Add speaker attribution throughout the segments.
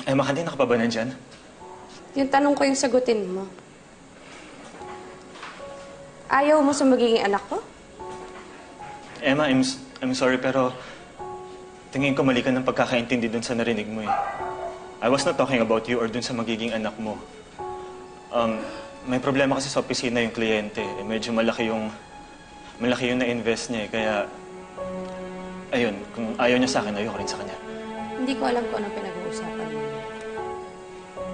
Speaker 1: Emma, kanina ka pa ba nandyan?
Speaker 2: Yung tanong ko yung sagutin mo. Ayaw mo sa magiging anak ko?
Speaker 1: Emma, I'm sorry pero tingin ko mali ka ng pagkakaintindi dun sa narinig mo eh. I was not talking about you or dun sa magiging anak mo. May problema kasi sa opisina yung kliyente. Eh, medyo malaki yung na-invest niya eh. Kaya, ayun, kung ayaw niya sa akin, ayoko rin sa kanya.
Speaker 2: Hindi ko alam kung anong pinag-uusapan mo.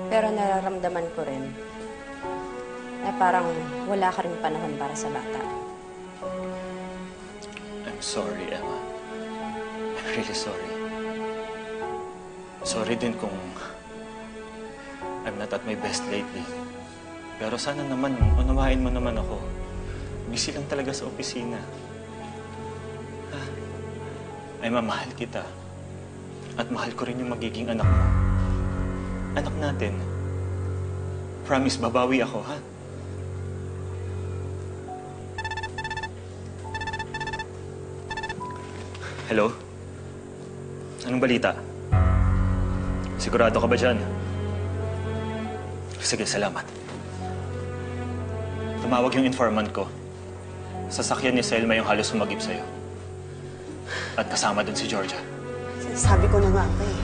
Speaker 2: Pero nararamdaman ko rin na parang wala ka rin panahon para sa bata.
Speaker 1: I'm sorry, Emma. I'm really sorry. Sorry din kung I'm not at my best lately. Pero sana naman, unawain mo naman ako. Busy lang talaga sa opisina. Ha? Emma, mahal kita. At mahal ko rin yung magiging anak mo. Anak natin. Promise, babawi ako, ha? Hello? Anong balita? Sigurado ka ba dyan? Sige, salamat. Tumawag yung informant ko. Sasakyan ni Selma yung halos sumagip sa'yo. At kasama dun si Georgia.
Speaker 3: Sabi ko na nga pa eh.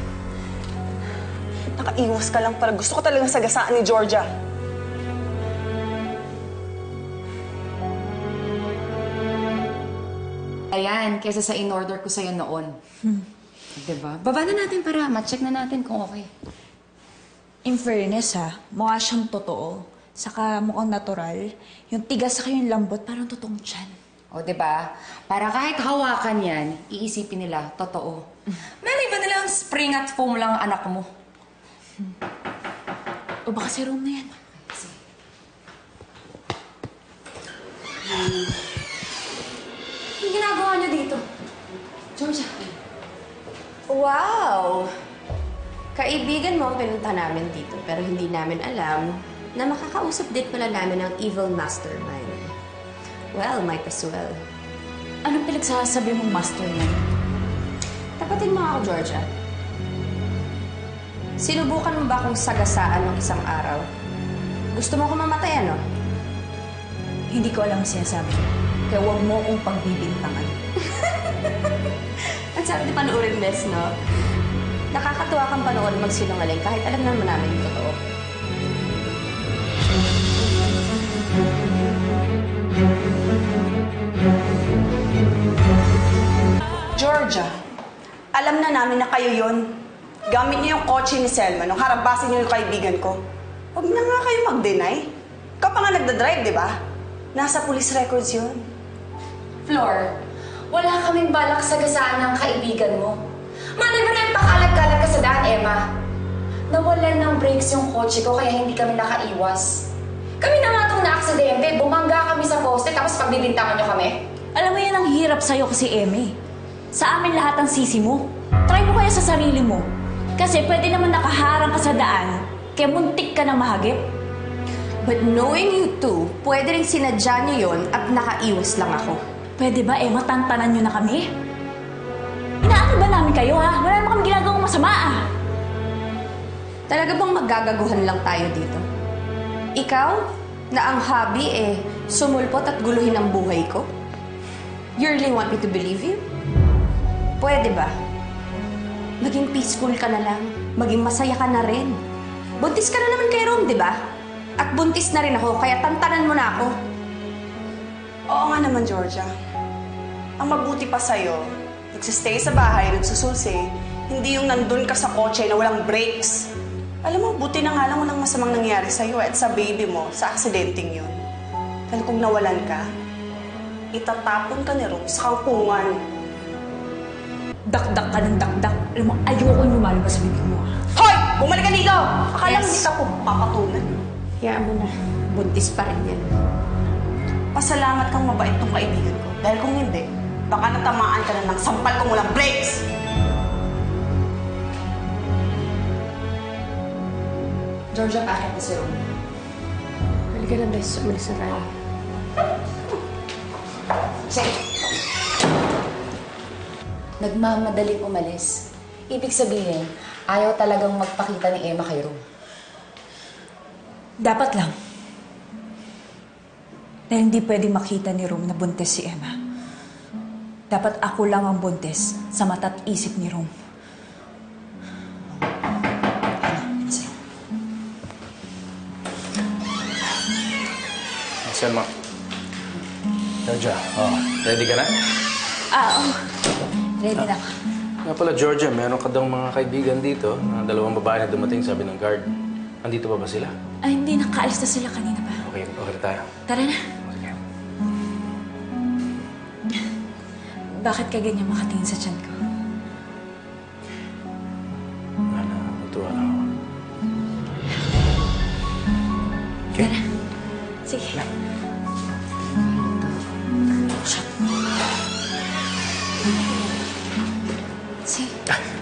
Speaker 3: Nakaiwas ka lang para gusto ko talagang sagasaan ni Georgia.
Speaker 4: Ayan, kesa sa in-order ko sa'yo noon. Diba? Baba na natin para ma-check na natin kung okay.
Speaker 5: In fairness ha, mukha siyang totoo. Saka mukhang natural. Yung tigas saka yung lambot, parang totoong tiyan.
Speaker 4: O, diba? Para kahit hawakan yan, iisipin nila, totoo. Malay ba nilang spring at foam lang ang anak mo?
Speaker 5: O baka si room na yan.
Speaker 4: Anong ginagawa niyo dito? Georgia.
Speaker 2: Wow! Kaibigan mo ang pinunta namin dito, pero hindi namin alam na makakausap din pala namin ang evil mastermind. Well, might as well.
Speaker 5: Anong pinagsasabi mong mastermind?
Speaker 2: Tapatin mo ako, Georgia. Sinubukan mo ba akong sagasaan ng isang araw? Gusto mo ko mamatay, ano?
Speaker 5: Hindi ko alam ang sinasabi. Kaya huwag mo akong pagbibintangan.
Speaker 2: Ang sarap di panoorin, Miss, no? Nakakatuwa kang panoorin magsinungaling kahit alam naman namin yung totoo.
Speaker 3: Georgia, alam na namin na kayo yon. Gamit niyo yung kotse ni Selma nung harabasin niyo yung kaibigan ko. Huwag na nga kayo mag-deny. Ikaw pa nga nagdadrive, di ba? Nasa police records yun.
Speaker 4: Flor, wala kaming balak sagasaan ng kaibigan mo. Malay mo na yung pakalat-kalat ka sa daan, Emma. Nawalan ng brakes yung kotse ko kaya hindi kami nakaiwas. Kami na nga itong na-aksidente, bumangga kami sa poste tapos pagbibintangan niyo kami.
Speaker 5: Alam mo yan ang hirap sa'yo kasi, Eme. Sa amin lahat ang sisi mo. Try mo kaya sa sarili mo. Kasi pwede naman nakaharang ka sa daan, kaya muntik ka na mahagip.
Speaker 2: But knowing you two, pwede rin sinadya niyo yon at nakaiwas lang ako.
Speaker 5: Pwede ba, Emma, tantanan nyo na kami? Inaakal ba namin kayo, ha? Wala naman kami ginagawang masama, ah.
Speaker 2: Talaga bang magagaguhan lang tayo dito? Ikaw, na ang hobby sumulpot at guluhin ang buhay ko? You really want me to believe you? Pwede ba? Maging peaceful ka na lang. Maging masaya ka na rin. Buntis ka na naman kay Rom, di ba? At buntis na rin ako, kaya tantanan mo na ako.
Speaker 3: Oo nga naman, Georgia. Ang mabuti pa sa'yo, nagsistay sa bahay, nagsusulsi, hindi yung nandun ka sa kotse na walang brakes. Alam mo, buti na nga lang walang masamang nangyari sa'yo at sa baby mo, sa aksidenteng yun. Pero kung nawalan ka, itatapon ka ni Rom sa kangkungan.
Speaker 5: Dakdak ka ng dakdak. Alam mo, ayoko lumalabas sa bibig mo, ah.
Speaker 3: Hoy! Bumalik ka dito! Akala
Speaker 2: Yes.
Speaker 3: hindi ka po papatulan.
Speaker 2: Hayaan mo na. Buntis pa rin yan.
Speaker 3: Pasalamat kang mabait tong kaibigan ko. Dahil kung hindi, baka natamaan ka na ng sampal kung walang brakes!
Speaker 4: Georgia, bakit na si Rom?
Speaker 2: Halika na, bes. Umalis na tayo.
Speaker 4: Sige. Nagmamadaling umalis. Ibig sabihin, ayaw talagang magpakita ni Emma kay Rom.
Speaker 5: Dapat lang. Dahil hindi pwede makita ni Rom na buntis si Emma. Dapat ako lang ang buntis sa mata't isip ni Rom.
Speaker 6: Nasaan mo? Georgia, ready ka na?
Speaker 5: Oo. Ready na ako.
Speaker 6: Nga pala, Georgia, meron ka daw mga kaibigan dito. Dalawang babae na dumating, sabi ng guard. Andito pa ba sila?
Speaker 5: Ay, hindi. Nakaalis na sila kanina pa.
Speaker 6: Okay, okay tayo.
Speaker 5: Tara na.
Speaker 6: Sige.
Speaker 5: Bakit ka ganyan makatingin sa tiyan ko?
Speaker 6: Wala, natuwa lang ako. Okay.
Speaker 5: Tara. Sige. Sige.